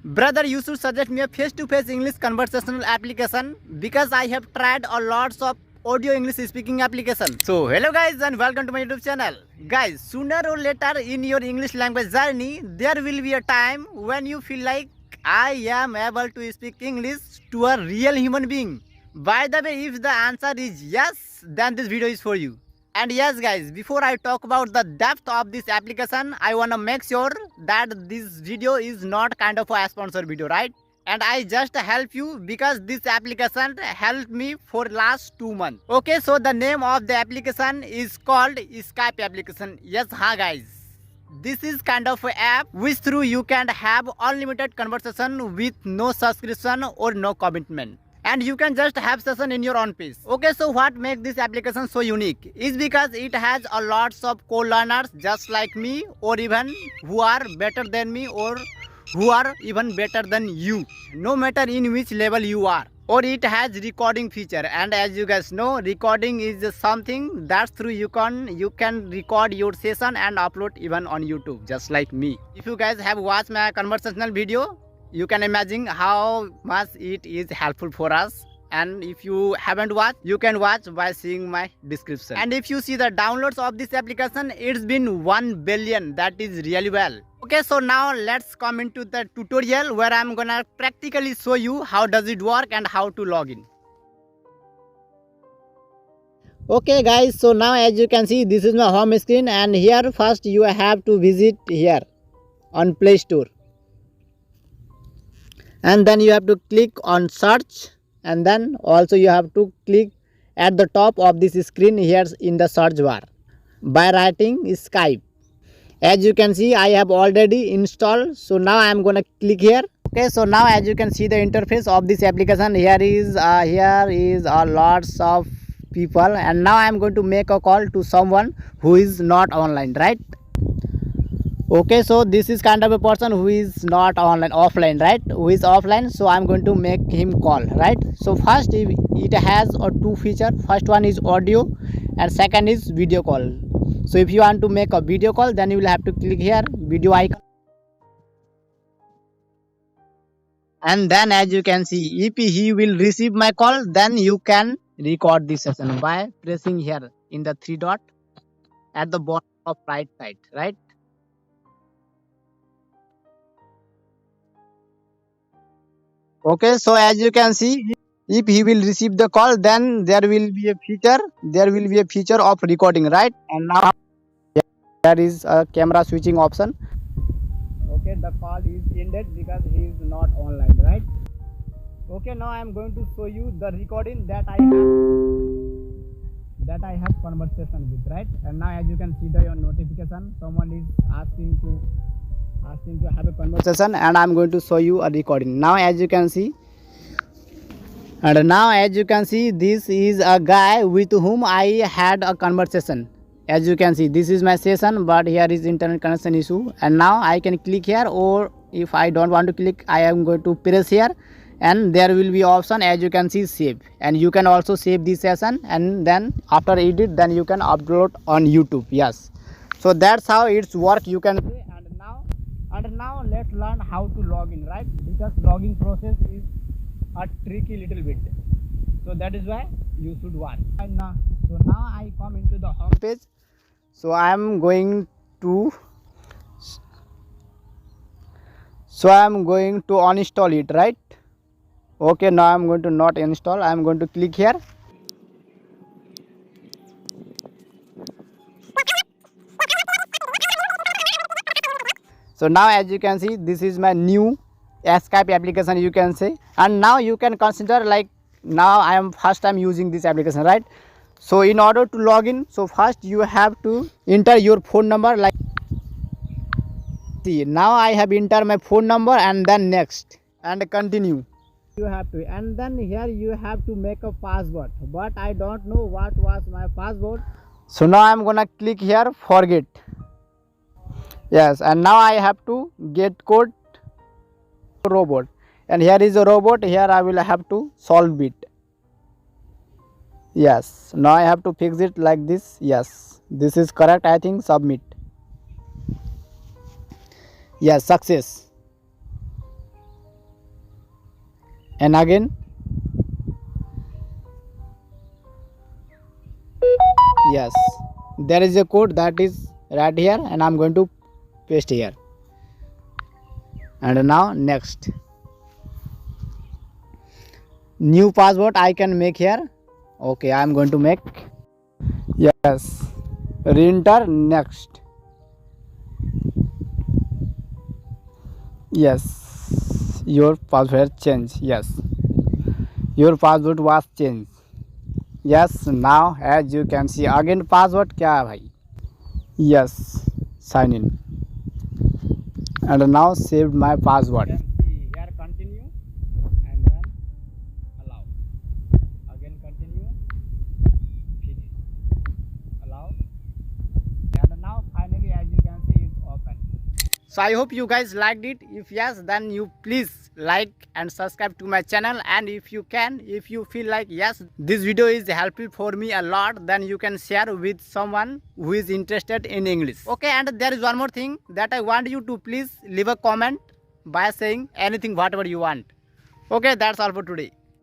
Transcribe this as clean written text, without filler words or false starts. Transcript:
Brother, you should suggest me a face-to-face English conversational application because I have tried a lots of audio English speaking application. So hello guys and welcome to my YouTube channel. Guys, sooner or later in your English language journey, there will be a time when you feel like I am able to speak English to a real human being. By the way, if the answer is yes, then this video is for you. And yes guys, before I talk about the depth of this application, I wanna make sure that this video is not kind of a sponsored video, right? And I just help you because this application helped me for last 2 months. Okay, so the name of the application is called Skype application. Yes, guys. This is kind of an app which through you can have unlimited conversation with no subscription or no commitment. And you can just have session in your own pace. Okay, so what makes this application so unique is because it has a lots of co-learners just like me, or even who are better than me, or who are even better than you, no matter in which level you are. Or it has recording feature, and as you guys know, recording is something that's through you can record your session and upload even on YouTube just like me. If you guys have watched my conversational video, you can imagine how much it is helpful for us. And if you haven't watched, you can watch by seeing my description. And if you see the downloads of this application, it's been 1 billion. That is really well. Okay, so now let's come into the tutorial where I'm gonna practically show you how does it work and how to log in. Okay guys, so now as you can see, this is my home screen, and here first you have to visit here on Play Store. And then you have to click on search, and then also you have to click at the top of this screen here in the search bar by writing Skype. As you can see, I have already installed, so now I am gonna click here. Okay, so now as you can see the interface of this application, here is a lots of people, and now I am going to make a call to someone who is not online, right? Okay, so this is kind of a person who is not offline, right? Who is offline, so I'm going to make him call, right? So first it has a 2 feature. First one is audio and second is video call. So if you want to make a video call, then you will have to click here video icon, and then as you can see, if he will receive my call, then you can record this session by pressing here in the 3 dot at the bottom of right side, right? Okay, so as you can see, if he will receive the call, then there will be a feature of recording, right? And now there is a camera switching option. Okay, the call is ended because he is not online, right? Okay, now I am going to show you the recording that I have conversation with, right? And now as you can see the notification, someone is asking to have a conversation, and I'm going to show you a recording. Now as you can see, this is a guy with whom I had a conversation. As you can see, this is my session, but here is internet connection issue, and now I can click here, or if I don't want to click, I am going to press here, and there will be option as you can see save, and you can also save this session, and then after edit, then you can upload on YouTube. Yes, so that's how it's work, you can say. And now let's learn how to log in, right? Because logging process is a tricky little bit, so that is why you should watch. So now I come into the home page, so I am going to uninstall it, right? Okay, now I am going to not install, I am going to click here. So now as you can see, this is my new Skype application, you can say. And now you can consider like, now I am first time using this application, right? So in order to log in, so first you have to enter your phone number, like, see, now I have entered my phone number, and then next and continue. You have to, and then here you have to make a password, but I don't know what was my password. So now I'm gonna click here forget. Yes, and now I have to get code robot, and here is a robot. Here I will have to solve it. Yes, now I have to fix it like this. Yes, this is correct, I think. Submit. Yes, success. and again. Yes, there is a code that is right here, and I'm going to paste here. And now next, new password I can make here. Okay, I'm going to make. Yes, re-enter next. Yes, your password changed. Yes, your password was changed. Yes, now as you can see, again password क्या है भाई? Yes, sign in. And now saved my password. You can see here continue and then allow. Again continue, finish, allow. And now finally, as you can see, it's open. So I hope you guys liked it. If yes, then you please like and subscribe to my channel. And if you can, if you feel like yes, this video is helpful for me a lot, then you can share with someone who is interested in English. Okay, and there is one more thing that I want you to please leave a comment by saying anything whatever you want. Okay, that's all for today.